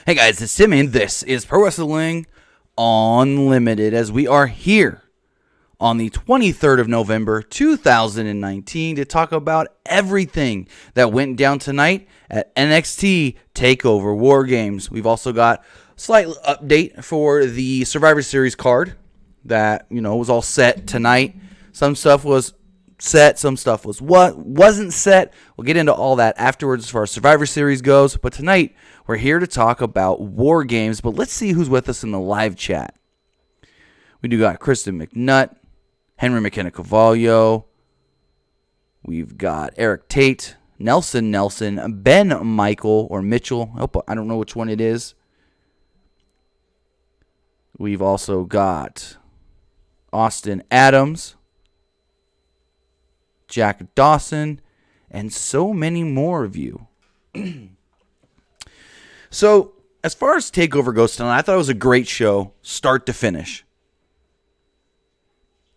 Hey guys, it's Timmy, and this is Pro Wrestling Unlimited as we are here on the 23rd of November, 2019 to talk about everything that went down tonight at NXT TakeOver WarGames. We've also got a slight update for the Survivor Series card that, was all set tonight. Some stuff was set, some stuff wasn't set. We'll get into all that afterwards as far as Survivor Series goes, but tonight we're here to talk about War Games. But let's see who's with us in the live chat. We do got Kristen McNutt, Henry McKenna Cavallo, we've got Eric Tate, Nelson, Ben Michael or Mitchell, I don't know which one it is. We've also got Austin Adams, Jack Dawson, and so many more of you. So, as far as TakeOver goes tonight, I thought it was a great show, start to finish.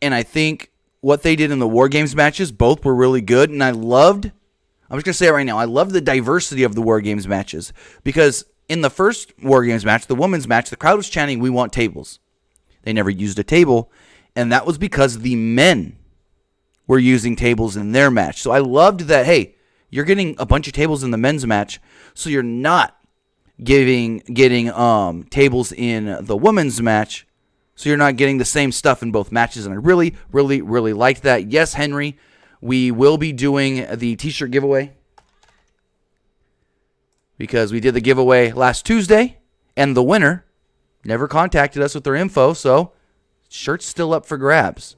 And I think what they did in the War Games matches, both were really good. And I'm just going to say it right now, I love the diversity of the War Games matches. Because in the first War Games match, the women's match, the crowd was chanting, "We want tables." They never used a table. And that was because the men were using tables in their match. So I loved that, hey, you're getting a bunch of tables in the men's match, so you're not getting tables in the women's match, so you're not getting the same stuff in both matches. And I really, really, really liked that. Yes, Henry, we will be doing the t-shirt giveaway because we did the giveaway last Tuesday, and the winner never contacted us with their info, so shirt's still up for grabs.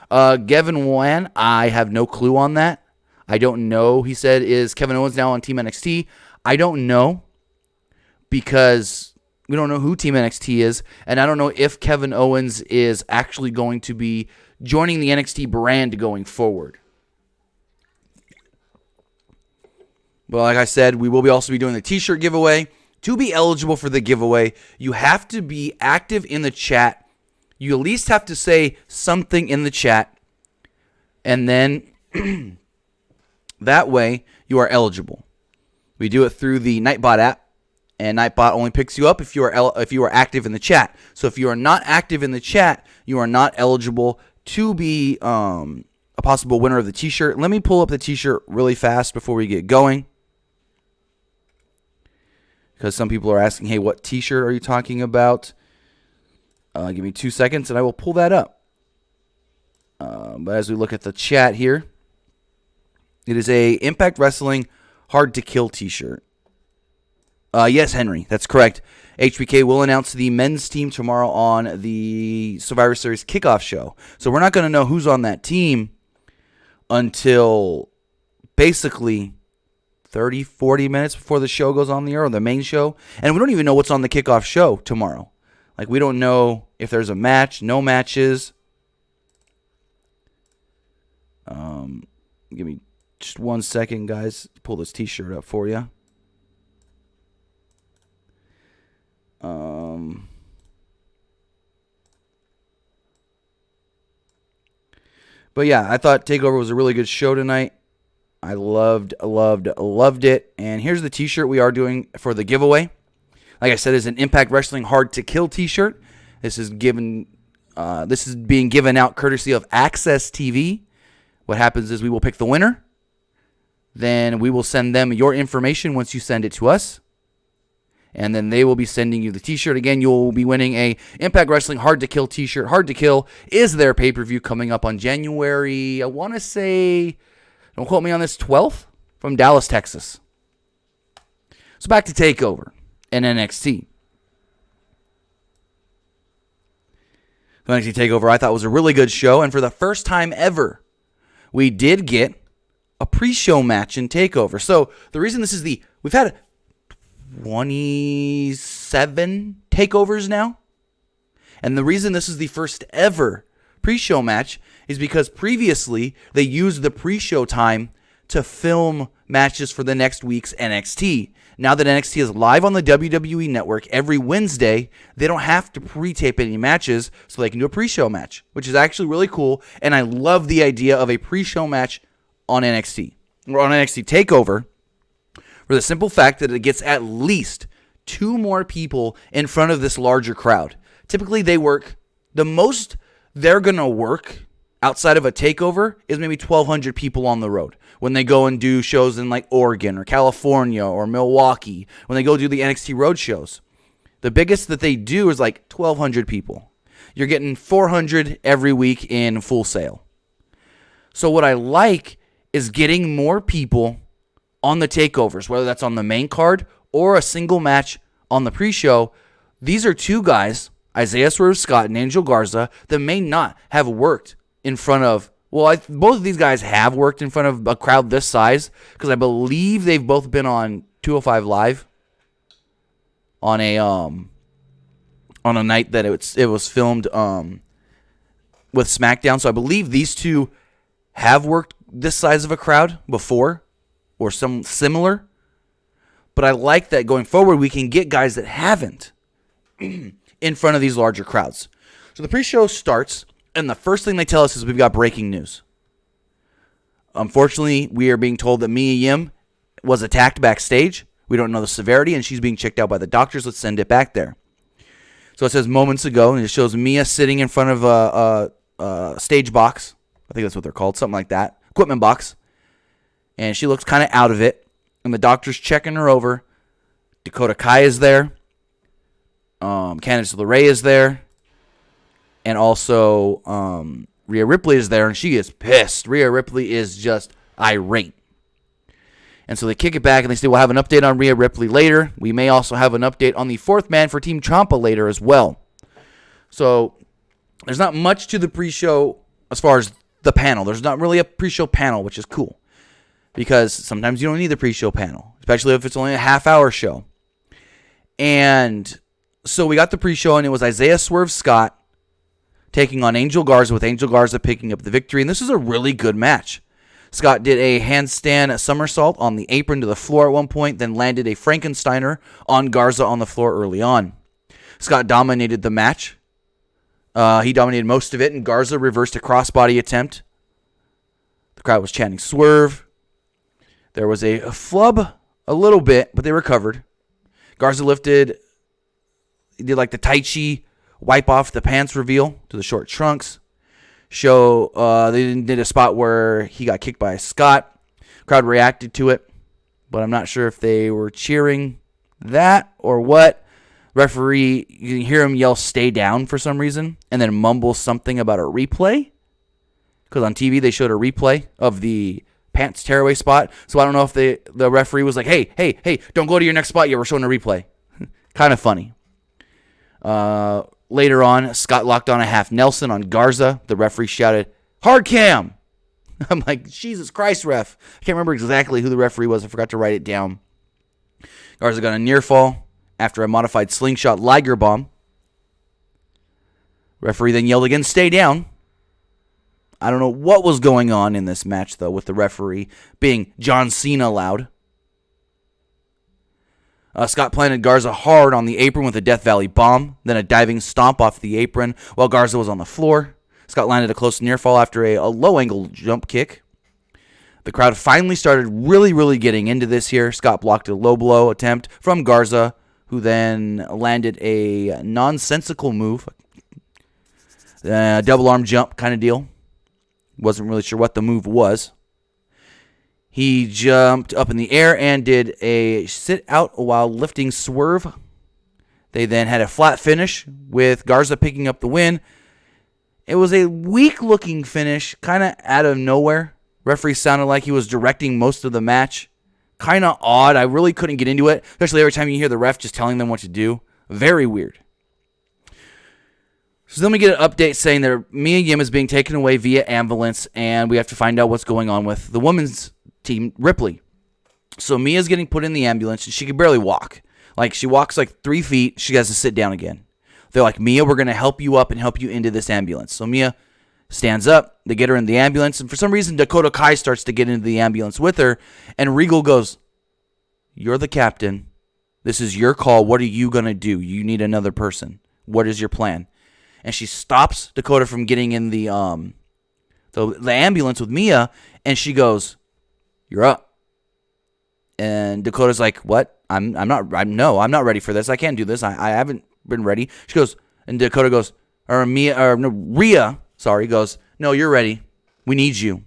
Gavin Wan, I have no clue on that. I don't know. He said, is Kevin Owens now on Team NXT? I don't know because we don't know who Team NXT is, and I don't know if Kevin Owens is actually going to be joining the NXT brand going forward. But like I said, we will also be doing the t-shirt giveaway. To be eligible for the giveaway, you have to be active in the chat. You at least have to say something in the chat, and then that way you are eligible. We do it through the Nightbot app, and Nightbot only picks you up if you are active in the chat. So if you are not active in the chat, you are not eligible to be a possible winner of the t-shirt. Let me pull up the t-shirt really fast before we get going, because some people are asking, hey, what t-shirt are you talking about? Give me 2 seconds, and I will pull that up. But as we look at the chat here, it is a Impact Wrestling Hard to Kill t-shirt. Yes, Henry, that's correct. HBK will announce the men's team tomorrow on the Survivor Series kickoff show. So we're not going to know who's on that team until basically 30, 40 minutes before the show goes on the air, or the main show. And we don't even know what's on the kickoff show tomorrow. Like, we don't know if there's a match, no matches. Give me just 1 second, guys. Pull this t-shirt up for you. But yeah, I thought TakeOver was a really good show tonight. I loved it. And here's the t-shirt we are doing for the giveaway. Like I said, it's an Impact Wrestling Hard to Kill t-shirt. This is being given out courtesy of Access TV. What happens is we will pick the winner. Then we will send them your information once you send it to us. And then they will be sending you the t-shirt. Again, you'll be winning a Impact Wrestling Hard to Kill t-shirt. Hard to Kill is their pay-per-view coming up on January, I want to say, don't quote me on this, 12th from Dallas, Texas. So back to TakeOver and NXT. The NXT TakeOver I thought was a really good show, and for the first time ever, we did get a pre-show match in TakeOver. So the reason this is we've had 27 takeovers now, and the reason this is the first ever pre-show match is because previously they used the pre-show time to film matches for the next week's NXT. Now that NXT is live on the WWE Network every Wednesday, they don't have to pre-tape any matches, so they can do a pre-show match, which is actually really cool, and I love the idea of a pre-show match on NXT, or on NXT TakeOver, for the simple fact that it gets at least 2 more people in front of this larger crowd. Typically, they work the most they're going to work outside of a takeover is maybe 1,200 people on the road when they go and do shows in like Oregon or California or Milwaukee, when they go do the NXT road shows. The biggest that they do is like 1,200 people. You're getting 400 every week in Full Sail. So what I like is getting more people on the takeovers, whether that's on the main card or a single match on the pre-show. These are 2 guys, Isaiah Swerve Scott and Angel Garza, that may not have worked in front of, both of these guys have worked in front of a crowd this size, because I believe they've both been on 205 Live on a night that it was filmed with SmackDown. So I believe these 2 have worked this size of a crowd before, or some similar. But I like that going forward, we can get guys that haven't in front of these larger crowds. So the pre-show starts, and the first thing they tell us is we've got breaking news. Unfortunately, we are being told that Mia Yim was attacked backstage. We don't know the severity, and she's being checked out by the doctors. Let's send it back there. So it says moments ago, and it shows Mia sitting in front of a stage box. I think that's what they're called, something like that. Equipment box. And she looks kind of out of it. And the doctor's checking her over. Dakota Kai is there. Candice LeRae is there. And also Rhea Ripley is there, and she is pissed. Rhea Ripley is just irate. And so they kick it back, and they say we'll have an update on Rhea Ripley later. We may also have an update on the 4th man for Team Ciampa later as well. So there's not much to the pre-show as far as the panel. There's not really a pre-show panel, which is cool, because sometimes you don't need the pre-show panel, especially if it's only a half-hour show. And so we got the pre-show, and it was Isaiah Swerve Scott taking on Angel Garza, with Angel Garza picking up the victory. And this is a really good match. Scott did a handstand somersault on the apron to the floor at one point, then landed a Frankensteiner on Garza on the floor early on. Scott dominated the match. He dominated most of it, and Garza reversed a crossbody attempt. The crowd was chanting Swerve. There was a flub a little bit, but they recovered. Garza did like the Tai Chi wipe off the pants reveal to the short trunks. They did a spot where he got kicked by Scott. Crowd reacted to it, but I'm not sure if they were cheering that or what. Referee, you can hear him yell "stay down" for some reason, and then mumble something about a replay, because on TV they showed a replay of the pants tearaway spot. So I don't know if the referee was like, hey, don't go to your next spot yet, we're showing a replay. Kind of funny. Later on, Scott locked on a half Nelson on Garza. The referee shouted, "Hard cam!" I'm like, Jesus Christ, ref. I can't remember exactly who the referee was. I forgot to write it down. Garza got a near fall after a modified slingshot Liger bomb. Referee then yelled again, "Stay down." I don't know what was going on in this match, though, with the referee being John Cena loud. Scott planted Garza hard on the apron with a Death Valley bomb, then a diving stomp off the apron while Garza was on the floor. Scott landed a close near fall after a low-angle jump kick. The crowd finally started really getting into this here. Scott blocked a low blow attempt from Garza, who then landed a nonsensical move. Double arm jump kind of deal. Wasn't really sure what the move was. He jumped up in the air and did a sit out while lifting Swerve. They then had a flat finish with Garza picking up the win. It was a weak looking finish, kind of out of nowhere. Referee sounded like he was directing most of the match. Kind of odd. I really couldn't get into it, especially every time you hear the ref just telling them what to do. Very weird. So then we get an update saying that Mia Yim is being taken away via ambulance, and we have to find out what's going on with the women's team, Ripley. So Mia's getting put in the ambulance, and she can barely walk. Like, she walks like 3 feet. She has to sit down again. They're like, "Mia, we're going to help you up and help you into this ambulance." So Mia stands up. They get her in the ambulance, and for some reason, Dakota Kai starts to get into the ambulance with her, and Regal goes, "You're the captain. This is your call. What are you going to do? You need another person. What is your plan?" And she stops Dakota from getting in the ambulance with Mia, and she goes, "You're up." And Dakota's like, "What?" I'm not ready for this. I can't do this. I haven't been ready. She goes, and Dakota goes, Rhea, goes, no, you're ready. We need you.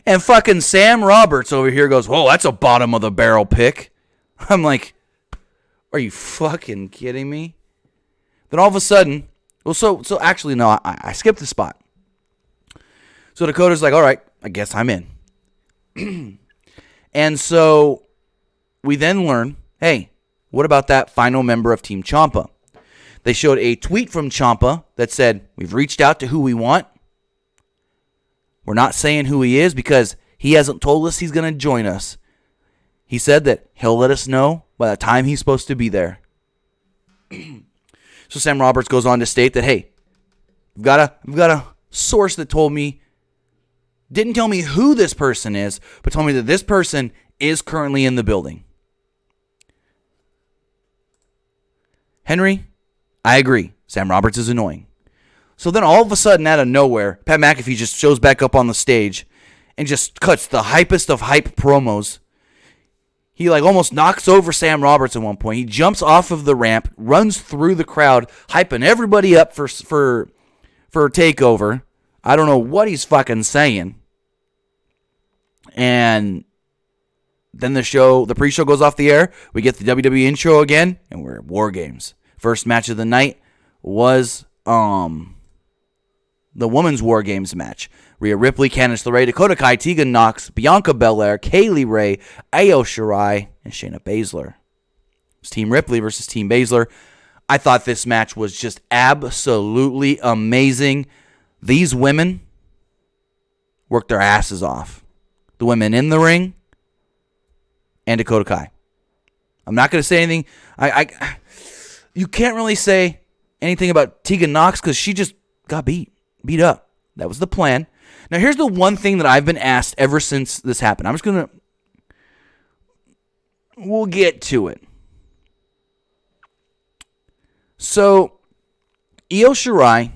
And fucking Sam Roberts over here goes, whoa, that's a bottom of the barrel pick. I'm like, are you fucking kidding me? Then all of a sudden, so actually, no, I skipped the spot. So Dakota's like, all right, I guess I'm in. And so we then learn, hey, what about that final member of Team Ciampa? They showed a tweet from Ciampa that said, we've reached out to who we want. We're not saying who he is because he hasn't told us he's going to join us. He said that he'll let us know by the time he's supposed to be there. So Sam Roberts goes on to state that, hey, we've got a source that didn't tell me who this person is, but told me that this person is currently in the building. Henry, I agree. Sam Roberts is annoying. So then all of a sudden, out of nowhere, Pat McAfee just shows back up on the stage and just cuts the hypest of hype promos. He almost knocks over Sam Roberts at one point. He jumps off of the ramp, runs through the crowd, hyping everybody up for TakeOver. I don't know what he's fucking saying. And then the pre-show goes off the air. We get the WWE intro again, and we're at WarGames. First match of the night was the women's WarGames match. Rhea Ripley, Candice LeRae, Dakota Kai, Tegan Nox, Bianca Belair, Kaylee Ray, Io Shirai, and Shayna Baszler. It's Team Ripley versus Team Baszler. I thought this match was just absolutely amazing. These women worked their asses off. The women in the ring and Dakota Kai. I'm not going to say anything. You can't really say anything about Tegan Nox because she just got beat up. That was the plan. Now, here's the one thing that I've been asked ever since this happened. We'll get to it. So, Io Shirai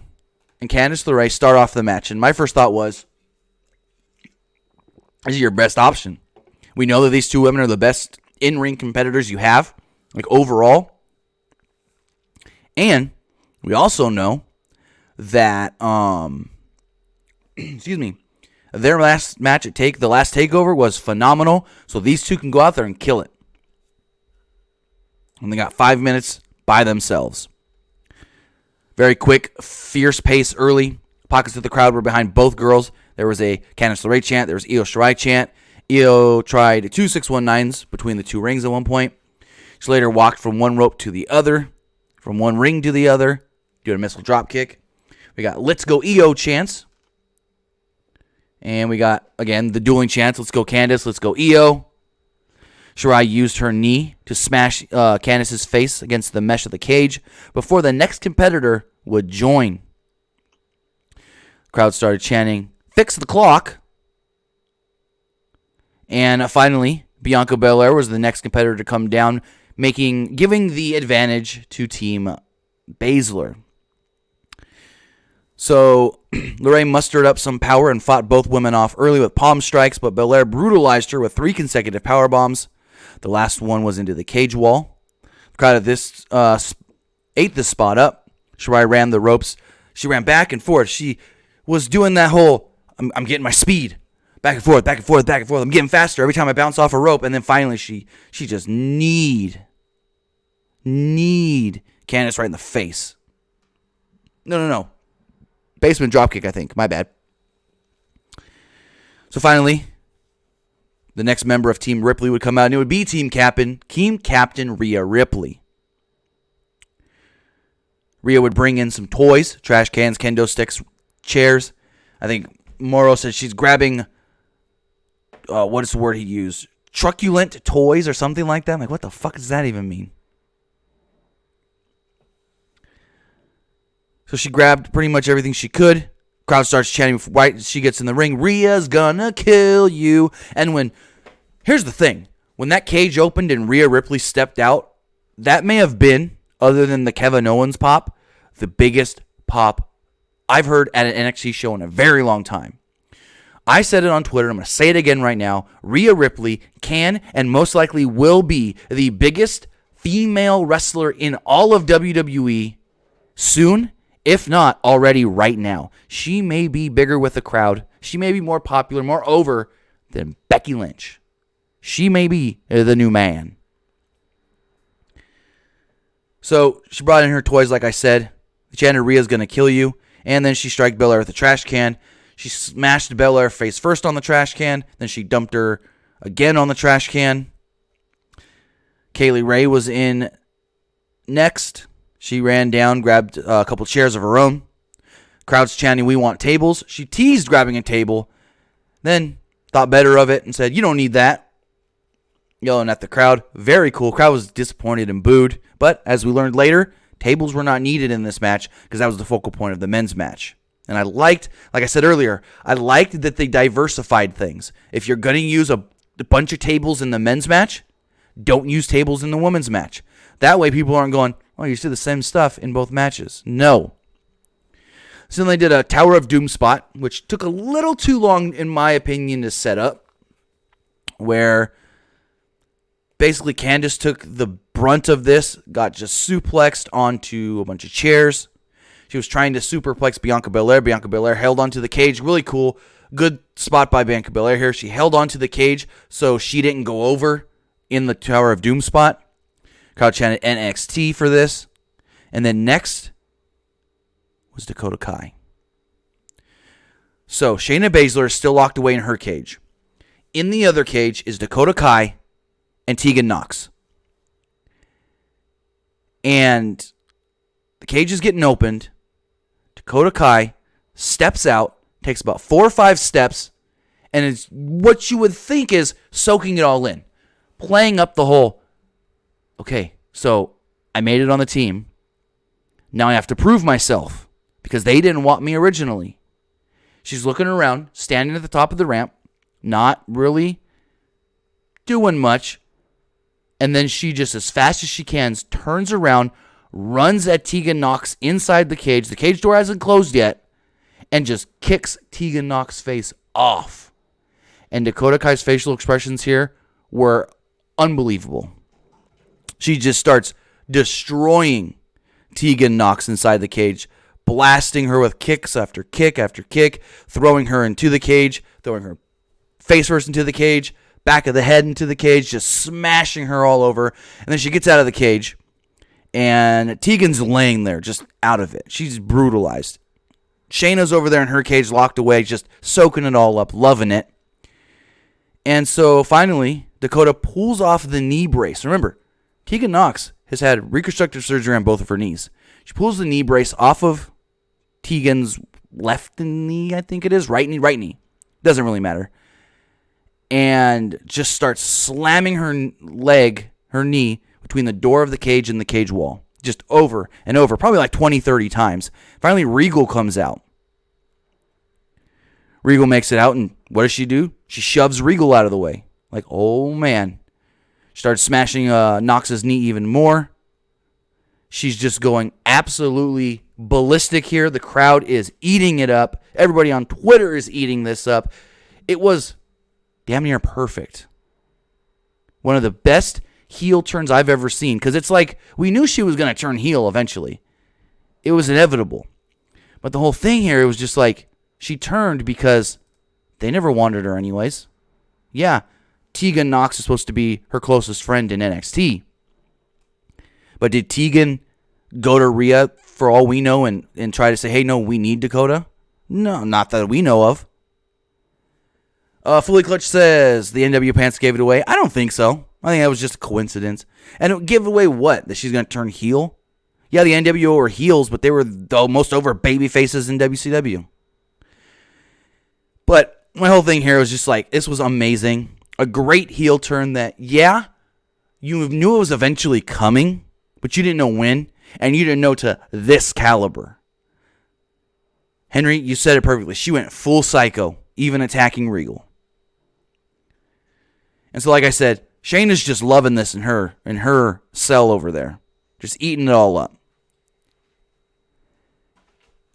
and Candice LeRae start off the match, and my first thought was, this is your best option. We know that these two women are the best in-ring competitors you have, overall. And we also know that, their last match at the last TakeOver was phenomenal. So these two can go out there and kill it. And they got 5 minutes by themselves. Very quick, fierce pace early. Pockets of the crowd were behind both girls. There was a Candice LeRae chant. There was Io Shirai chant. Io tried 2 619s between the two rings at one point. She later walked from one rope to the other, from one ring to the other, doing a missile drop kick. We got Let's Go Io chants. And we got, again, the dueling chants. Let's go Candice. Let's go Io. Shirai used her knee to smash Candice's face against the mesh of the cage before the next competitor would join. The crowd started chanting, "Fix the clock." And finally, Bianca Belair was the next competitor to come down, giving the advantage to Team Baszler. So, LeRae mustered up some power and fought both women off early with palm strikes, but Belair brutalized her with 3 consecutive power bombs. The last one was into the cage wall. The crowd of this ate the spot up. Shirai ran the ropes. She ran back and forth. She was doing that whole, I'm getting my speed. Back and forth, back and forth, back and forth. I'm getting faster every time I bounce off a rope. And then finally she just kneed Candice right in the face. No. Basement dropkick, I think. My bad. So finally, the next member of Team Ripley would come out, and it would be Team Captain Rhea Ripley. Rhea would bring in some toys, trash cans, kendo sticks, chairs. I think Moro said she's grabbing, what is the word he used? Truculent toys or something like that. I'm like, what the fuck does that even mean? So she grabbed pretty much everything she could. Crowd starts chanting right as she gets in the ring. Rhea's gonna kill you. And here's the thing. When that cage opened and Rhea Ripley stepped out, that may have been, other than the Kevin Owens pop, the biggest pop I've heard at an NXT show in a very long time. I said it on Twitter. I'm going to say it again right now. Rhea Ripley can and most likely will be the biggest female wrestler in all of WWE soon, if not already right now. She may be bigger with the crowd. She may be more popular, more over than Becky Lynch. She may be the new man. So she brought in her toys, like I said. Chanted, Rhea's going to kill you. And then she struck Balor with a trash can. She smashed Balor face first on the trash can. Then she dumped her again on the trash can. Kaylee Ray was in next. She ran down, grabbed a couple chairs of her own. Crowd's chanting, "We want tables." She teased grabbing a table. Then thought better of it and said, "You don't need that." Yelling at the crowd. Very cool. Crowd was disappointed and booed. But as we learned later, tables were not needed in this match because that was the focal point of the men's match. And I liked, like I said earlier, I liked that they diversified things. If you're going to use a bunch of tables in the men's match, don't use tables in the women's match. That way people aren't going, "Oh, you see the same stuff in both matches." No. So then they did a Tower of Doom spot, which took a little too long, in my opinion, to set up, where basically Candice took the brunt of this, got just suplexed onto a bunch of chairs. She was trying to superplex Bianca Belair. Bianca Belair held onto the cage. Really cool. Good spot by Bianca Belair here. She held onto the cage so she didn't go over in the Tower of Doom spot. Crowd chanted NXT for this. And then next was Dakota Kai. So Shayna Baszler is still locked away in her cage. In the other cage is Dakota Kai and Tegan Nox. And the cage is getting opened. Dakota Kai steps out, takes about 4 or 5 steps, and it's what you would think is soaking it all in. Playing up the whole, okay, so I made it on the team. Now I have to prove myself because they didn't want me originally. She's looking around, standing at the top of the ramp, not really doing much. And then she just, as fast as she can, turns around, runs at Tegan Nox inside the cage. The cage door hasn't closed yet. And just kicks Tegan Nox's face off. And Dakota Kai's facial expressions here were unbelievable. She just starts destroying Tegan Nox inside the cage, blasting her with kicks after kick after kick, throwing her into the cage, throwing her face first into the cage, back of the head into the cage, just smashing her all over. And then she gets out of the cage, and Tegan's laying there, just out of it. She's brutalized. Shayna's over there in her cage, locked away, just soaking it all up, loving it. And so finally, Dakota pulls off the knee brace. Remember, Tegan Nox has had reconstructive surgery on both of her knees. She pulls the knee brace off of Tegan's left knee, I think it is. Right knee. Doesn't really matter. And just starts slamming her knee, between the door of the cage and the cage wall. Just over and over, probably like 20, 30 times. Finally, Regal comes out. Regal makes it out, and what does she do? She shoves Regal out of the way. Like, oh man. Starts smashing Nox's knee even more. She's just going absolutely ballistic here. The crowd is eating it up. Everybody on Twitter is eating this up. It was damn near perfect. One of the best heel turns I've ever seen. Because it's like, we knew she was going to turn heel eventually. It was inevitable. But the whole thing here, it was just like, she turned because they never wanted her anyways. Yeah, Tegan Nox is supposed to be her closest friend in NXT. But did Tegan go to Rhea, for all we know, and try to say, hey, no, we need Dakota? No, not that we know of. Fully Clutch says the NW Pants gave it away. I don't think so. I think that was just a coincidence. And it give away what? That she's going to turn heel? Yeah, the NWO were heels, but they were the most over baby faces in WCW. But my whole thing here was just like, this was amazing. A great heel turn that, yeah, you knew it was eventually coming, but you didn't know when, and you didn't know to this caliber. Henry, you said it perfectly. She went full psycho, even attacking Regal. And so, like I said, Shayna's just loving this in her cell over there. Just eating it all up.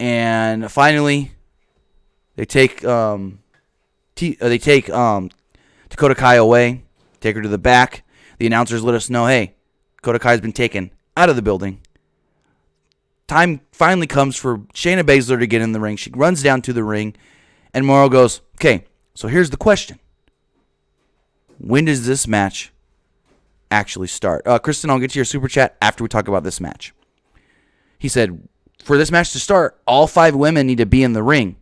And finally, they take they take Dakota Kai away, take her to the back. The announcers let us know, hey, Dakota Kai's been taken out of the building. Time finally comes for Shayna Baszler to get in the ring. She runs down to the ring, and Morrow goes, okay, so here's the question. When does this match actually start? Kristen, I'll get to your super chat after we talk about this match. He said, for this match to start, all 5 women need to be in the ring.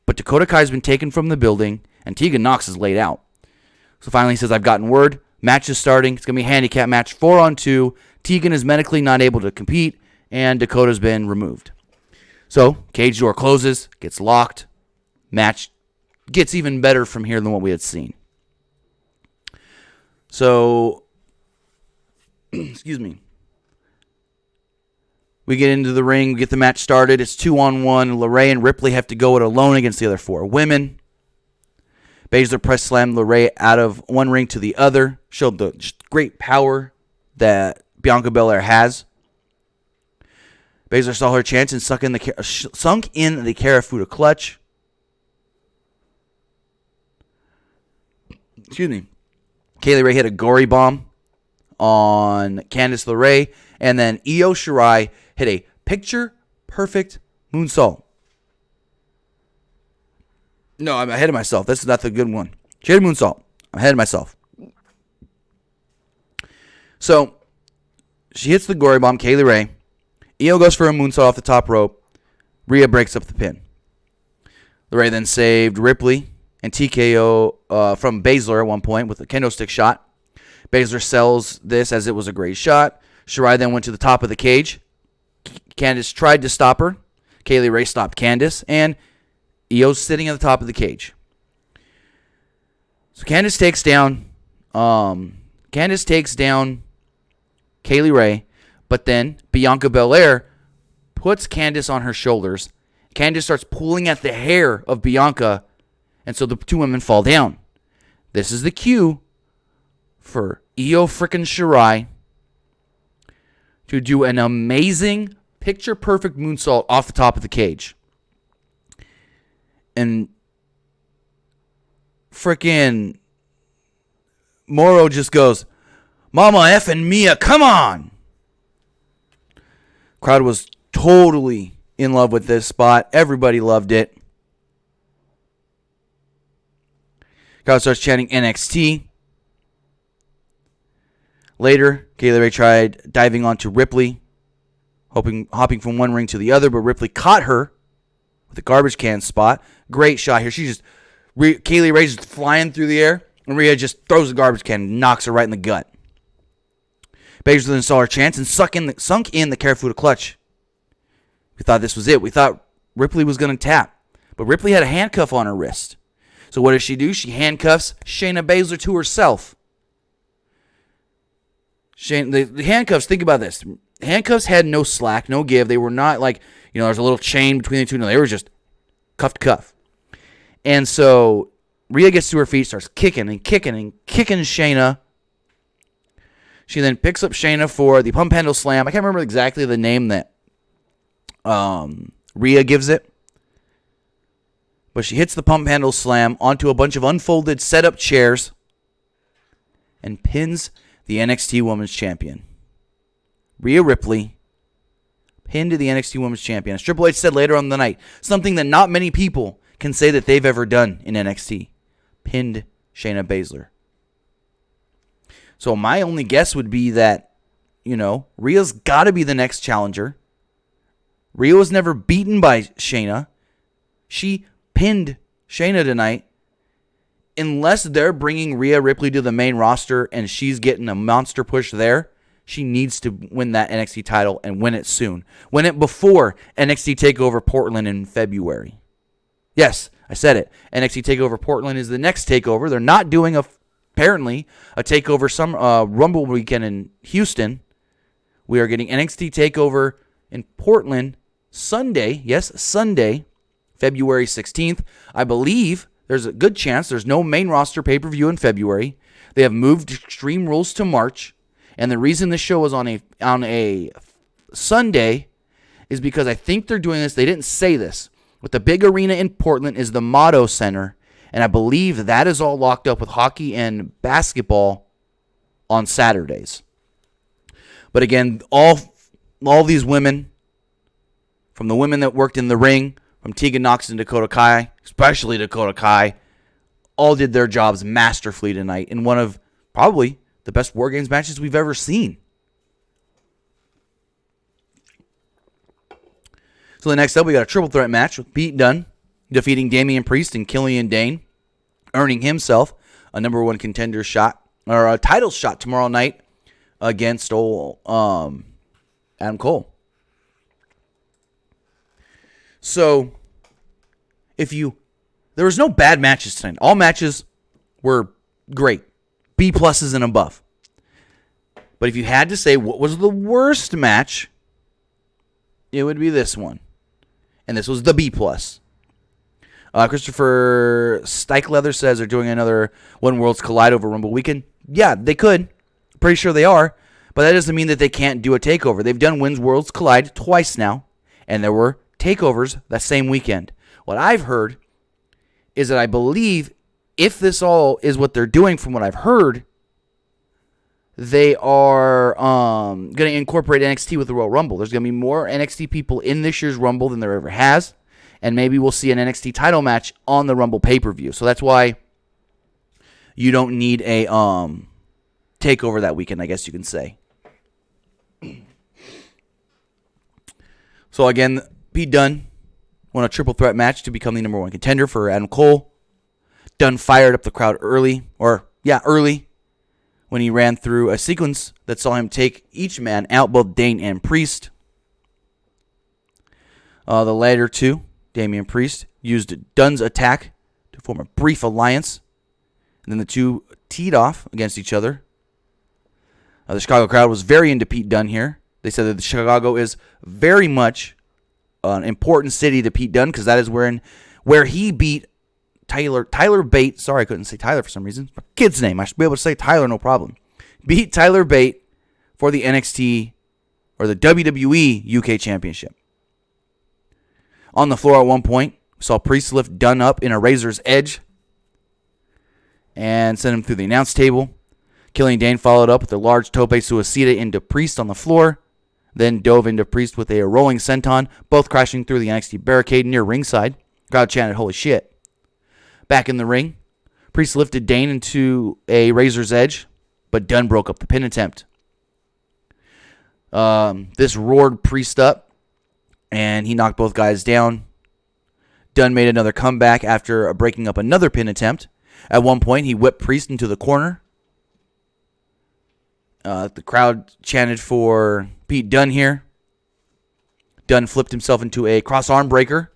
But Dakota Kai's been taken from the building, and Tegan Nox is laid out. So finally he says, I've gotten word. Match is starting. It's going to be a handicap match, 4-on-2. Tegan is medically not able to compete, and Dakota's been removed. So cage door closes, gets locked. Match gets even better from here than what we had seen. So, excuse me. We get into the ring, we get the match started. It's 2-on-1. LeRae and Ripley have to go it alone against the other 4 women. Baszler press slammed LeRae out of one ring to the other. Showed the great power that Bianca Belair has. Baszler saw her chance and sunk in the Karafuda clutch. Excuse me. Kaylee Ray hit a gory bomb on Candice LeRae. And then Io Shirai hit a picture-perfect moonsault. No, I'm ahead of myself. That's not the good one. She hit a moonsault. I'm ahead of myself. So, she hits the gory bomb, Kaylee Ray. Io goes for a moonsault off the top rope. Rhea breaks up the pin. LeRae then saved Ripley and TKO from Baszler at one point with a kendo stick shot. Baszler sells this as it was a great shot. Shirai then went to the top of the cage. Candice tried to stop her. Kaylee Ray stopped Candice, and Io's sitting at the top of the cage. So Candice takes down Kaylee Ray, but then Bianca Belair puts Candice on her shoulders. Candice starts pulling at the hair of Bianca, and so the 2 women fall down. This is the cue for Io frickin' Shirai to do an amazing picture-perfect moonsault off the top of the cage. And frickin' Morrow just goes, Mama effing Mia, come on! Crowd was totally in love with this spot. Everybody loved it. Crowd starts chanting NXT. Later, Kaylee Ray tried diving onto Ripley, hopping from one ring to the other, but Ripley caught her with a garbage can spot. Great shot here. Kaylee Ray's just flying through the air, and Rhea just throws the garbage can and knocks her right in the gut. Baszler then saw her chance and sunk in the Karafuda clutch. We thought this was it. We thought Ripley was going to tap, but Ripley had a handcuff on her wrist. So what does she do? She handcuffs Shayna Baszler to herself. The handcuffs, think about this. Handcuffs had no slack, no give. They were not like, there's a little chain between the two. No, they were just cuff to cuff. And so Rhea gets to her feet, starts kicking Shayna. She then picks up Shayna for the pump handle slam. I can't remember exactly the name that Rhea gives it. But she hits the pump handle slam onto a bunch of unfolded setup chairs and pins the NXT Women's Champion. Rhea Ripley pinned the NXT Women's Champion. As Triple H said later on in the night, something that not many people can say that they've ever done in NXT. Pinned Shayna Baszler. So my only guess would be that, Rhea's got to be the next challenger. Rhea was never beaten by Shayna. She pinned Shayna tonight. Unless they're bringing Rhea Ripley to the main roster and she's getting a monster push there, she needs to win that NXT title and win it soon. Win it before NXT TakeOver Portland in February. Yes, I said it. NXT TakeOver Portland is the next TakeOver. They're not doing apparently a TakeOver Rumble weekend in Houston. We are getting NXT TakeOver in Portland Sunday. Yes, Sunday, February 16th. I believe there's a good chance there's no main roster pay-per-view in February. They have moved Extreme Rules to March. And the reason this show is on a Sunday is because I think they're doing this. They didn't say this, But the big arena in Portland is the Motto Center, and I believe that is all locked up with hockey and basketball on Saturdays. But again, all these women, from the women that worked in the ring, from Tegan Nox and Dakota Kai, especially Dakota Kai, all did their jobs masterfully tonight in one of probably the best War Games matches we've ever seen. So the next up, we got a triple threat match with Pete Dunne defeating Damian Priest and Killian Dane, earning himself a number one contender shot, or a title shot tomorrow night against Adam Cole. So, there was no bad matches tonight. All matches were great. B pluses and above. But if you had to say what was the worst match, it would be this one. And this was the B plus. Christopher Steichleather says they're doing another One Worlds Collide over Rumble weekend. Yeah, they could. Pretty sure they are. But that doesn't mean that they can't do a takeover. They've done Wins Worlds Collide twice now. And there were takeovers that same weekend. What I've heard is that I believe if this all is what they're doing from what I've heard, they are going to incorporate NXT with the Royal Rumble. There's going to be more NXT people in this year's Rumble than there ever has. And maybe we'll see an NXT title match on the Rumble pay-per-view. So that's why you don't need a takeover that weekend, I guess you can say. So again, Pete Dunne won a triple threat match to become the number one contender for Adam Cole. Dunne fired up the crowd early, when he ran through a sequence that saw him take each man out, both Dane and Priest. The latter two, Damian Priest, used Dunne's attack to form a brief alliance. And then the two teed off against each other. The Chicago crowd was very into Pete Dunne here. They said that Chicago is very much an important city to Pete Dunne because that is where he beat Tyler Bate. Sorry, I couldn't say Tyler for some reason. It's my kid's name. I should be able to say Tyler, no problem. Beat Tyler Bate for the NXT or the WWE UK Championship. On the floor at one point, we saw Priest lift Dunne up in a razor's edge and send him through the announce table. Killian Dane followed up with a large tope suicida into Priest on the floor, then dove into Priest with a rolling senton, both crashing through the NXT barricade near ringside. Crowd chanted, "Holy shit." Back in the ring, Priest lifted Dane into a razor's edge, but Dunne broke up the pin attempt. This roared Priest up, and he knocked both guys down. Dunne made another comeback after breaking up another pin attempt. At one point, he whipped Priest into the corner. The crowd chanted for Pete Dunne here. Dunne flipped himself into a cross-arm breaker.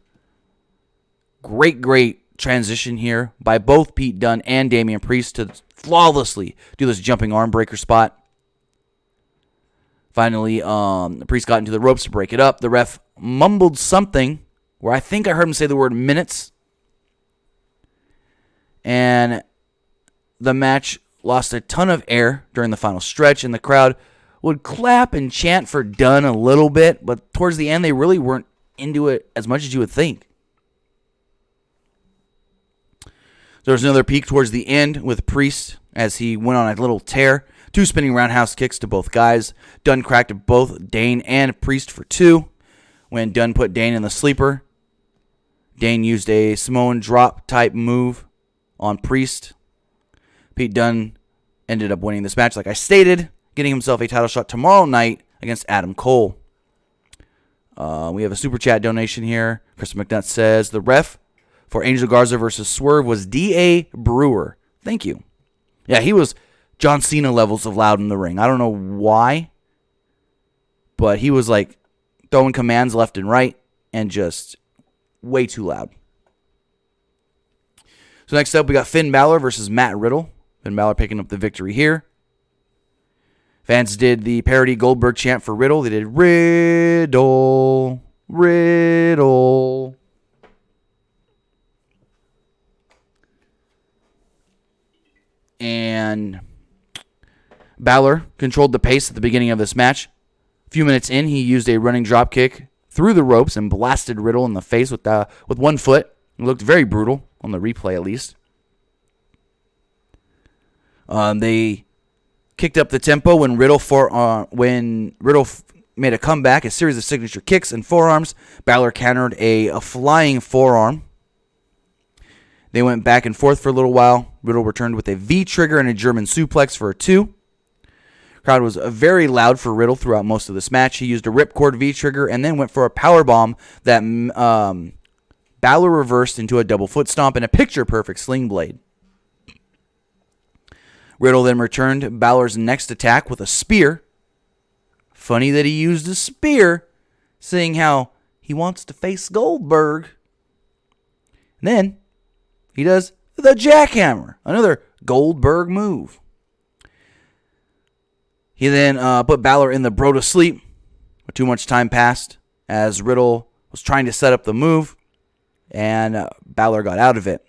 Great transition here by both Pete Dunne and Damian Priest to flawlessly do this jumping arm breaker spot. Finally, Priest got into the ropes to break it up. The ref mumbled something where I think I heard him say the word minutes. And the match lost a ton of air during the final stretch, and the crowd would clap and chant for Dunne a little bit, but towards the end, they really weren't into it as much as you would think. There was another peak towards the end with Priest as he went on a little tear. 2 spinning roundhouse kicks to both guys. Dunne cracked both Dane and Priest for 2. When Dunne put Dane in the sleeper, Dane used a Samoan drop type move on Priest. Pete Dunne ended up winning this match, like I stated, getting himself a title shot tomorrow night against Adam Cole. We have a super chat donation here. Chris McNutt says, the ref for Angel Garza versus Swerve was D.A. Brewer. Thank you. Yeah, he was John Cena levels of loud in the ring. I don't know why, but he was like throwing commands left and right and just way too loud. So next up, we got Finn Balor versus Matt Riddle. Finn Balor picking up the victory here. Fans did the parody Goldberg chant for Riddle. They did Riddle, Riddle. And Balor controlled the pace at the beginning of this match. A few minutes in, he used a running drop kick through the ropes and blasted Riddle in the face with one foot. It looked very brutal on the replay, at least. They kicked up the tempo when Riddle made a comeback, a series of signature kicks and forearms. Balor countered a flying forearm. They went back and forth for a little while. Riddle returned with a V-trigger and a German suplex for a 2. Crowd was very loud for Riddle throughout most of this match. He used a ripcord V-trigger and then went for a powerbomb that Balor reversed into a double foot stomp and a picture-perfect sling blade. Riddle then returned Balor's next attack with a spear. Funny that he used a spear, seeing how he wants to face Goldberg. And then he does the jackhammer, another Goldberg move. He then put Balor in the bro to sleep, but too much time passed as Riddle was trying to set up the move, and Balor got out of it.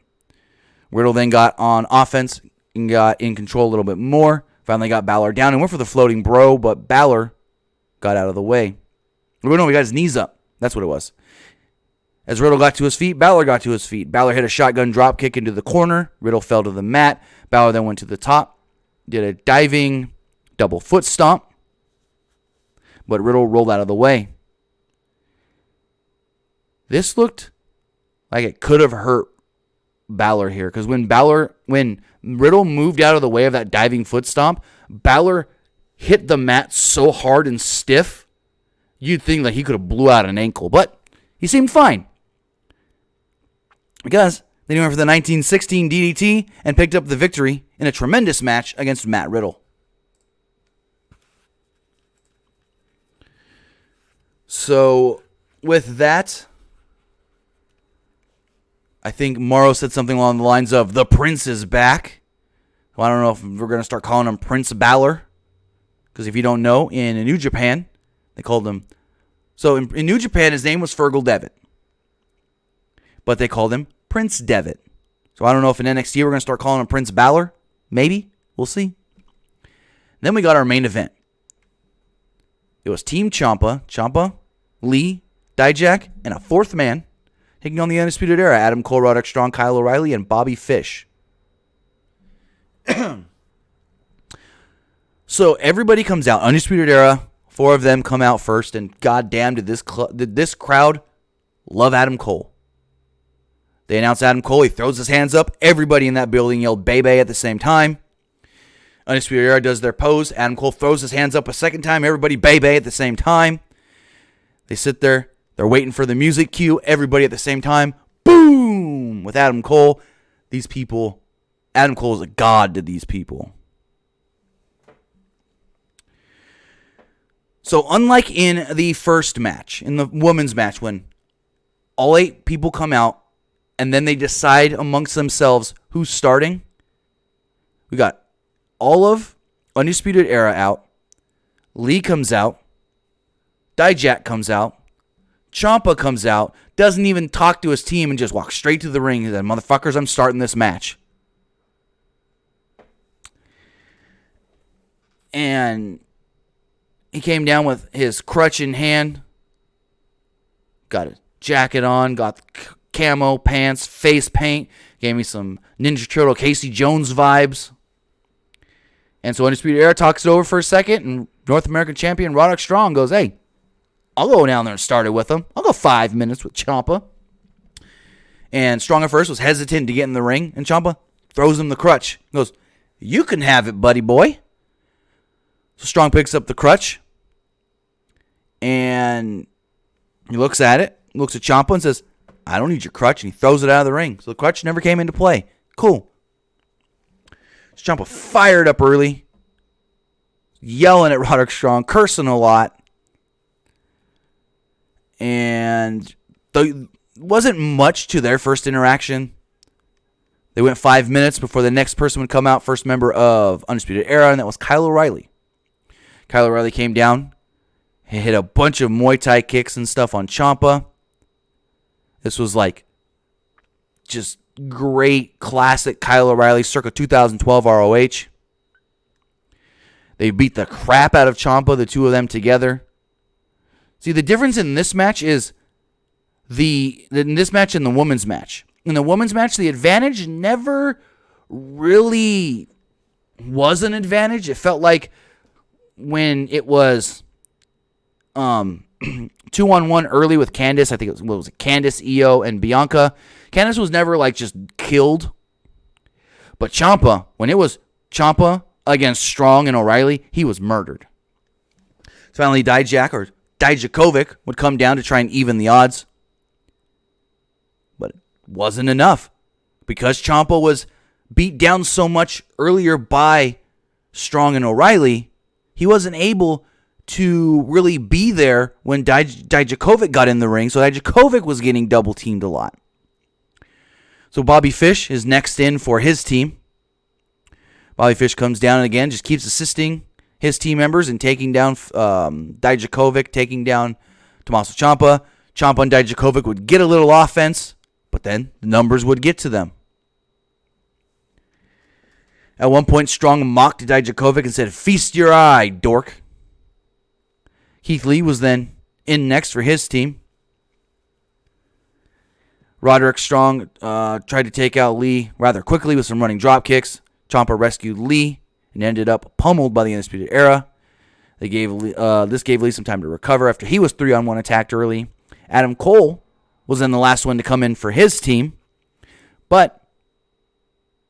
Riddle then got on offense and got in control a little bit more. Finally got Balor down and went for the floating bro, but Balor got out of the way. No, he got his knees up. That's what it was. As Riddle got to his feet, Balor got to his feet. Balor hit a shotgun drop kick into the corner. Riddle fell to the mat. Balor then went to the top, did a diving double foot stomp, but Riddle rolled out of the way. This looked like it could have hurt Balor here, because when Riddle moved out of the way of that diving foot stomp, Balor hit the mat so hard and stiff, you'd think that he could have blew out an ankle, but he seemed fine. Because then he went for the 1916 DDT and picked up the victory in a tremendous match against Matt Riddle. So, with that, I think Morrow said something along the lines of, the Prince is back. Well, I don't know if we're going to start calling him Prince Balor. Because if you don't know, in New Japan, they called him... So, in New Japan, his name was Fergal Devitt. But they called him Prince Devitt. So, I don't know if in NXT we're going to start calling him Prince Balor. Maybe. We'll see. Then we got our main event. It was Team Ciampa, Lee, Dijak, and a fourth man, taking on the Undisputed Era, Adam Cole, Roderick Strong, Kyle O'Reilly, and Bobby Fish. So everybody comes out. Undisputed Era, 4 of them come out first, and goddamn did this crowd love Adam Cole. They announce Adam Cole. He throws his hands up. Everybody in that building yelled "Bay" at the same time. Undisputed Era does their pose. Adam Cole throws his hands up a second time. Everybody "Bay" at the same time. They sit there. They're waiting for the music cue. Everybody at the same time. Boom! With Adam Cole. These people, Adam Cole is a god to these people. So unlike in the first match, in the women's match, when all 8 people come out and then they decide amongst themselves who's starting, we got all of Undisputed Era out. Lee comes out. Dijak comes out. Ciampa comes out. Doesn't even talk to his team and just walks straight to the ring. He said, "Motherfuckers, I'm starting this match." And he came down with his crutch in hand. Got a jacket on. Got camo pants, face paint. Gave me some Ninja Turtle Casey Jones vibes. And so Undisputed Era talks it over for a second, and North American Champion Roderick Strong goes, "Hey, I'll go down there and start it with him. I'll go 5 minutes with Ciampa." And Strong at first was hesitant to get in the ring, and Ciampa throws him the crutch. He goes, "You can have it, buddy boy." So Strong picks up the crutch, and he looks at it, looks at Ciampa and says, "I don't need your crutch," and he throws it out of the ring. So the crutch never came into play. Cool. Ciampa fired up early, yelling at Roderick Strong, cursing a lot. And there wasn't much to their first interaction. They went 5 minutes before the next person would come out, first member of Undisputed Era, and that was Kyle O'Reilly. Kyle O'Reilly came down. He hit a bunch of Muay Thai kicks and stuff on Ciampa. This was like just great, classic Kyle O'Reilly, circa 2012 ROH. They beat the crap out of Ciampa, the two of them together. See, the difference in this match is in this match and the women's match. In the women's match, the advantage never really was an advantage. It felt like when it was 2-on-1 early with Candice, I think it was Candice, Io, and Bianca. Candice was never like just killed. But Ciampa, when it was Ciampa against Strong and O'Reilly, he was murdered. So finally, Dijakovic would come down to try and even the odds. But it wasn't enough. Because Ciampa was beat down so much earlier by Strong and O'Reilly, he wasn't able to really be there when Dijakovic got in the ring. So Dijakovic was getting double teamed a lot. So Bobby Fish is next in for his team. Bobby Fish comes down and again just keeps assisting his team members and taking down Dijakovic, taking down Tommaso Ciampa. Ciampa and Dijakovic would get a little offense, but then the numbers would get to them. At one point, Strong mocked Dijakovic and said, "Feast your eye, dork." Keith Lee was then in next for his team. Roderick Strong tried to take out Lee rather quickly with some running drop kicks. Ciampa rescued Lee and ended up pummeled by the Undisputed Era. This gave Lee some time to recover after he was 3-on-1 attacked early. Adam Cole was then the last one to come in for his team. But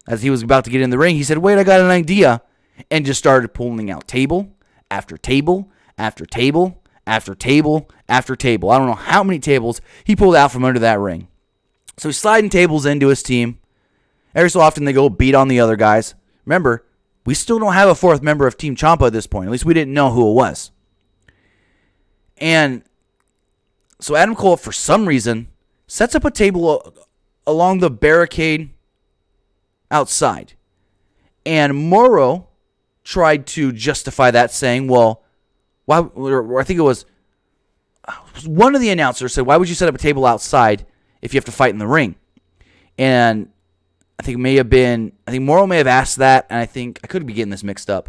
as he was about to get in the ring, he said, "Wait, I got an idea," and just started pulling out table after table after table after table after table. I don't know how many tables he pulled out from under that ring. So he's sliding tables into his team. Every so often they go beat on the other guys. Remember, we still don't have a fourth member of Team Ciampa at this point. At least we didn't know who it was. And so Adam Cole, for some reason, sets up a table along the barricade outside. And Morrow tried to justify that, saying, well, why? Or I think it was one of the announcers said, "Why would you set up a table outside if you have to fight in the ring?" And I think Morrow may have asked that, and I could be getting this mixed up.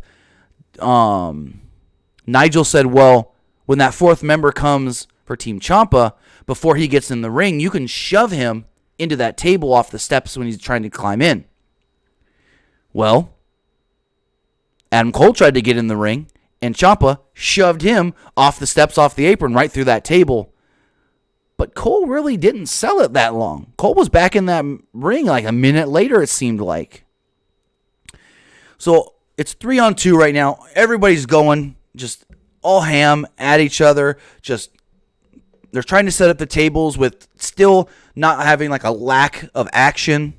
Nigel said, "Well, when that fourth member comes for Team Ciampa, before he gets in the ring, you can shove him into that table off the steps when he's trying to climb in." Well, Adam Cole tried to get in the ring, and Ciampa shoved him off the steps, off the apron, right through that table. But Cole really didn't sell it that long. Cole was back in that ring like a minute later, it seemed like. So it's 3-on-2 right now. Everybody's going just all ham at each other. They're trying to set up the tables with still not having like a lack of action.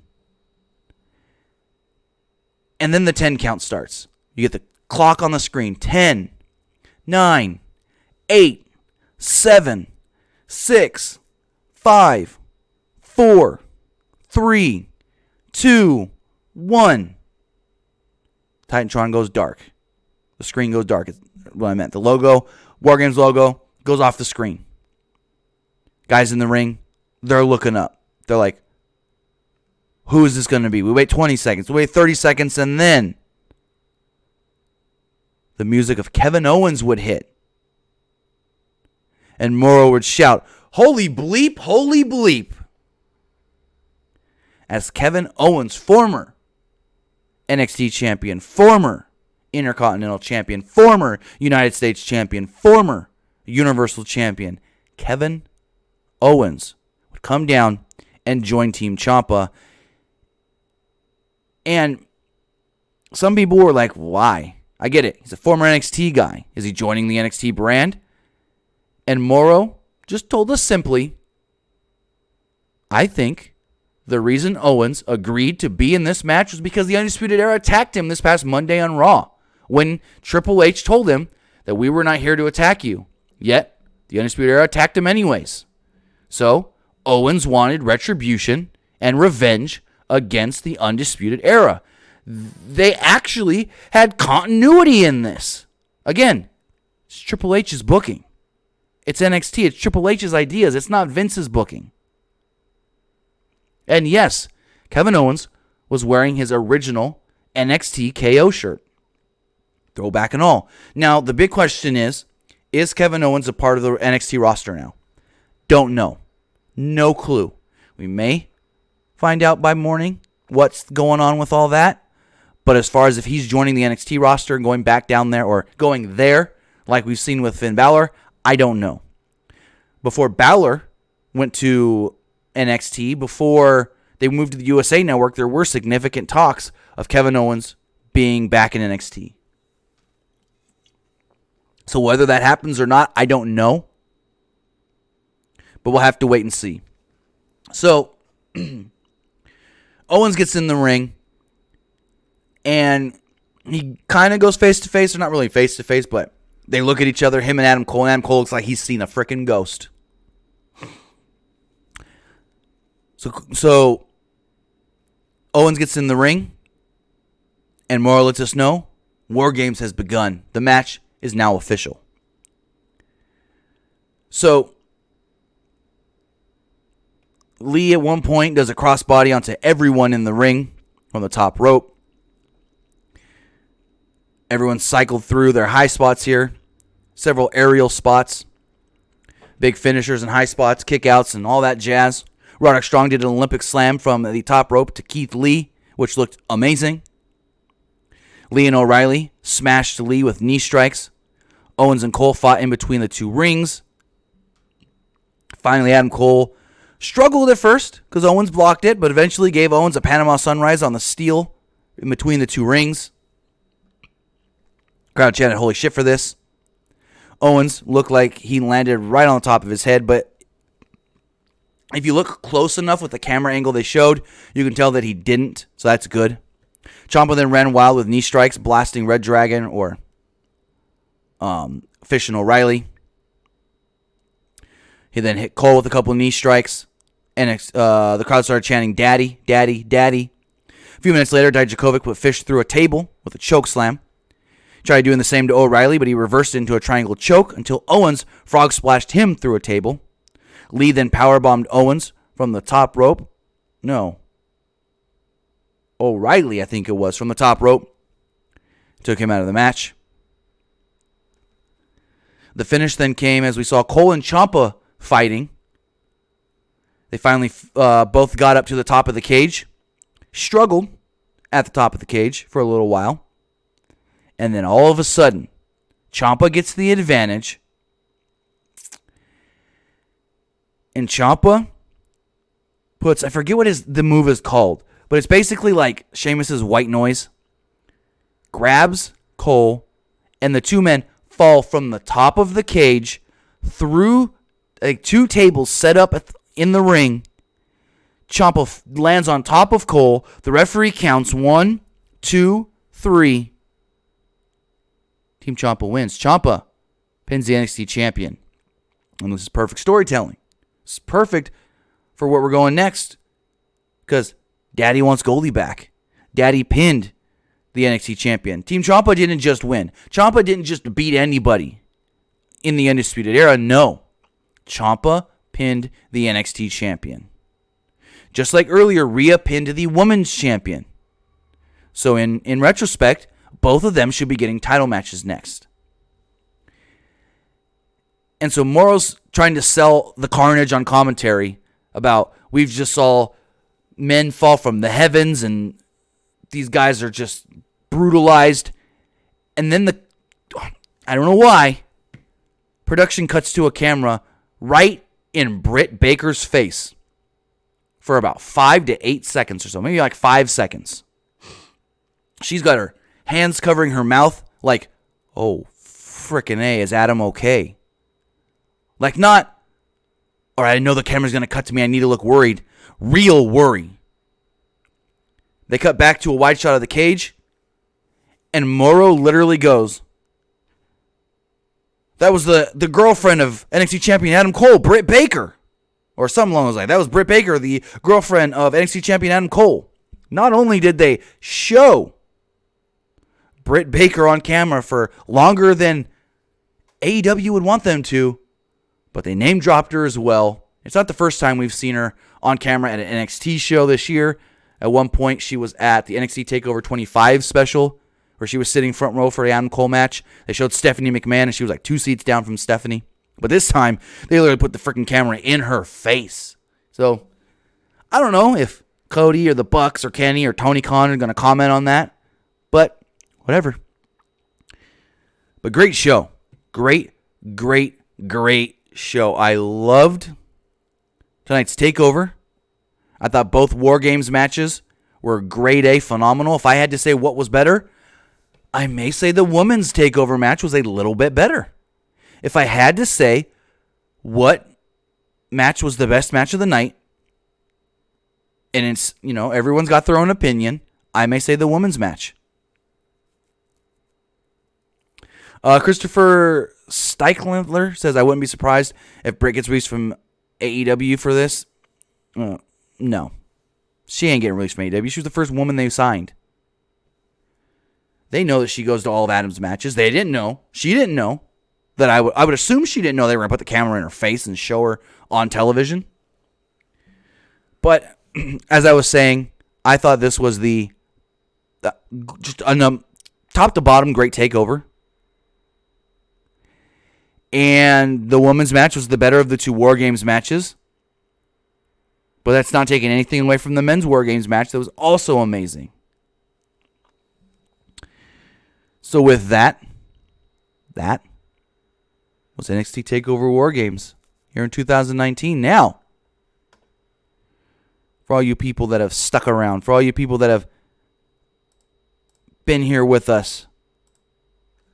And then the 10 count starts. You get the clock on the screen. 10, 9, 8, 7, 6, 5, 4, 3, 2, 1. Titantron goes dark. The screen goes dark. Is what I meant. The logo, WarGames logo, goes off the screen. Guys in the ring, they're looking up. They're like, who is this going to be? We wait 20 seconds. We wait 30 seconds, and then the music of Kevin Owens would hit. And Morrow would shout, "Holy bleep, holy bleep." As Kevin Owens, former NXT champion, former Intercontinental champion, former United States champion, former Universal champion, Kevin Owens would come down and join Team Ciampa. And some people were like, why? I get it. He's a former NXT guy. Is he joining the NXT brand? And Morrow just told us simply, I think the reason Owens agreed to be in this match was because the Undisputed Era attacked him this past Monday on Raw, when Triple H told him that we were not here to attack you. Yet, the Undisputed Era attacked him anyways. So, Owens wanted retribution and revenge against the Undisputed Era. They actually had continuity in this. Again, it's Triple H's booking. It's NXT. It's Triple H's ideas. It's not Vince's booking. And yes, Kevin Owens was wearing his original NXT KO shirt. Throwback and all. Now, the big question is Is Kevin Owens a part of the NXT roster now? Don't know. No clue. We may find out by morning what's going on with all that. But as far as if he's joining the NXT roster and going back down there or going there, like we've seen with Finn Balor, I don't know. Before Balor went to NXT, before they moved to the USA Network, there were significant talks of Kevin Owens being back in NXT. So whether that happens or not, I don't know. But we'll have to wait and see. So, Owens gets in the ring, and he kind of goes face-to-face, or not really face-to-face, but they look at each other, him and Adam Cole, and Adam Cole looks like he's seen a freaking ghost. So Owens gets in the ring, and Mauro lets us know WarGames has begun. The match is now official. So Lee at one point does a crossbody onto everyone in the ring from the top rope. Everyone cycled through their high spots here. Several aerial spots. Big finishers and high spots, kickouts, and all that jazz. Roderick Strong did an Olympic slam from the top rope to Keith Lee, which looked amazing. Lee and O'Reilly smashed Lee with knee strikes. Owens and Cole fought in between the two rings. Finally, Adam Cole struggled at first because Owens blocked it, but eventually gave Owens a Panama Sunrise on the steel in between the two rings. Crowd chanted, "Holy shit," for this. Owens looked like he landed right on the top of his head, but if you look close enough with the camera angle they showed, you can tell that he didn't, so that's good. Ciampa then ran wild with knee strikes, blasting Red Dragon or Fish and O'Reilly. He then hit Cole with a couple of knee strikes, and the crowd started chanting, "Daddy, Daddy, Daddy." A few minutes later, Dijakovic put Fish through a table with a choke slam. Tried doing the same to O'Reilly, but he reversed it into a triangle choke until Owens frog splashed him through a table. Lee then powerbombed Owens from the top rope. No. O'Reilly, I think it was, from the top rope. Took him out of the match. The finish then came as we saw Cole and Ciampa fighting. They finally both got up to the top of the cage. Struggled at the top of the cage for a little while. And then all of a sudden, Ciampa gets the advantage. And Ciampa puts, I forget what the move is called, but it's basically like Sheamus's white noise. Grabs Cole, and the two men fall from the top of the cage through like two tables set up in the ring. Ciampa lands on top of Cole. The referee counts 1, 2, 3. Team Ciampa wins. Ciampa pins the NXT champion. And this is perfect storytelling. It's perfect for where we're going next. Because Daddy wants Goldie back. Daddy pinned the NXT champion. Team Ciampa didn't just win. Ciampa didn't just beat anybody in the Undisputed Era. No. Ciampa pinned the NXT champion. Just like earlier, Rhea pinned the Women's champion. So in retrospect, both of them should be getting title matches next. And so Mauro's trying to sell the carnage on commentary about we've just saw men fall from the heavens and these guys are just brutalized. And then I don't know why, production cuts to a camera right in Britt Baker's face for about 5 to 8 seconds or so, maybe like 5 seconds. She's got her hands covering her mouth like, oh, frickin' A, is Adam okay? Like not, all right, I know the camera's going to cut to me, I need to look worried. Real worry. They cut back to a wide shot of the cage, and Mauro literally goes, that was the girlfriend of NXT champion Adam Cole, Britt Baker. Or something along those lines. That was Britt Baker, the girlfriend of NXT champion Adam Cole. Not only did they show Britt Baker on camera for longer than AEW would want them to, but they name dropped her as well. It's not the first time we've seen her on camera at an NXT show this year. At one point, she was at the NXT TakeOver 25 special where she was sitting front row for the Adam Cole match. They showed Stephanie McMahon, and she was like 2 seats down from Stephanie. But this time, they literally put the freaking camera in her face. So, I don't know if Cody or the Bucks or Kenny or Tony Khan are going to comment on that. But, whatever. But great show. Great show. I loved tonight's TakeOver. I thought both War Games matches were grade A, phenomenal. If I had to say what was better, I may say the women's TakeOver match was a little bit better. If I had to say what match was the best match of the night, and it's, everyone's got their own opinion, I may say the women's match. Christopher Steichler says, I wouldn't be surprised if Britt gets released from AEW for this. No. She ain't getting released from AEW. She was the first woman they signed. They know that she goes to all of Adam's matches. They didn't know. She didn't know. That I would assume she didn't know they were going to put the camera in her face and show her on television. But, as I was saying, I thought this was just a top to bottom great TakeOver. And the women's match was the better of the two War Games matches. But that's not taking anything away from the men's War Games match. That was also amazing. So with that was NXT TakeOver WarGames here in 2019. Now, for all you people that have stuck around, for all you people that have been here with us,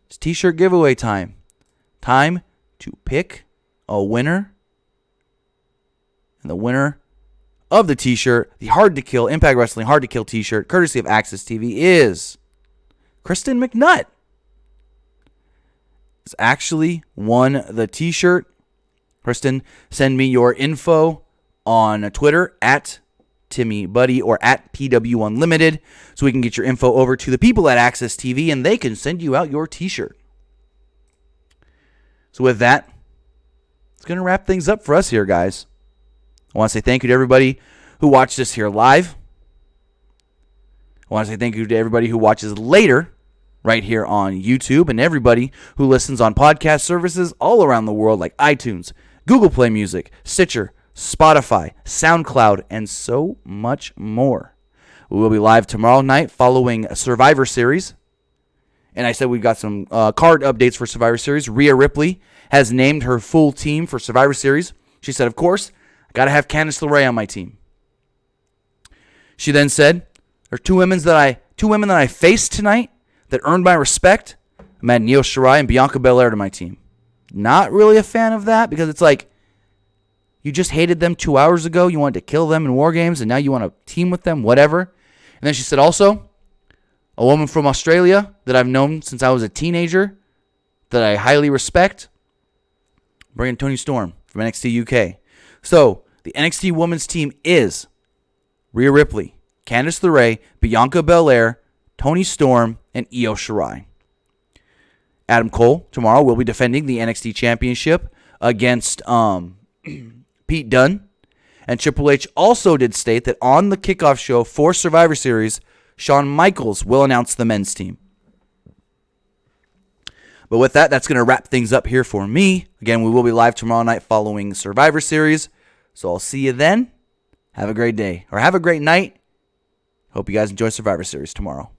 it's t-shirt giveaway time. Time to pick a winner. And the winner of the t-shirt, the Hard to Kill, Impact Wrestling Hard to Kill t-shirt, courtesy of Access TV, is Kristen McNutt. It's actually won the t-shirt. Kristen, send me your info on Twitter at TimmyBuddy or at PWUnlimited so we can get your info over to the people at Access TV and they can send you out your t-shirt. So with that, it's going to wrap things up for us here, guys. I want to say thank you to everybody who watched us here live. I want to say thank you to everybody who watches later right here on YouTube and everybody who listens on podcast services all around the world like iTunes, Google Play Music, Stitcher, Spotify, SoundCloud, and so much more. We will be live tomorrow night following a Survivor Series. And I said we've got some card updates for Survivor Series. Rhea Ripley has named her full team for Survivor Series. She said, of course, I got to have Candice LeRae on my team. She then said, there's two women that I faced tonight that earned my respect. I'm adding Io Shirai and Bianca Belair to my team. Not really a fan of that because it's like, you just hated them 2 hours ago. You wanted to kill them in War Games, and now you want to team with them, whatever. And then she said also, a woman from Australia that I've known since I was a teenager that I highly respect, bringing Toni Storm from NXT UK. So, the NXT women's team is Rhea Ripley, Candice LeRae, Bianca Belair, Toni Storm, and Io Shirai. Adam Cole tomorrow will be defending the NXT Championship against Pete Dunne. And Triple H also did state that on the kickoff show for Survivor Series, Shawn Michaels will announce the men's team. But with that, that's going to wrap things up here for me. Again, we will be live tomorrow night following Survivor Series. So I'll see you then. Have a great day. Or have a great night. Hope you guys enjoy Survivor Series tomorrow.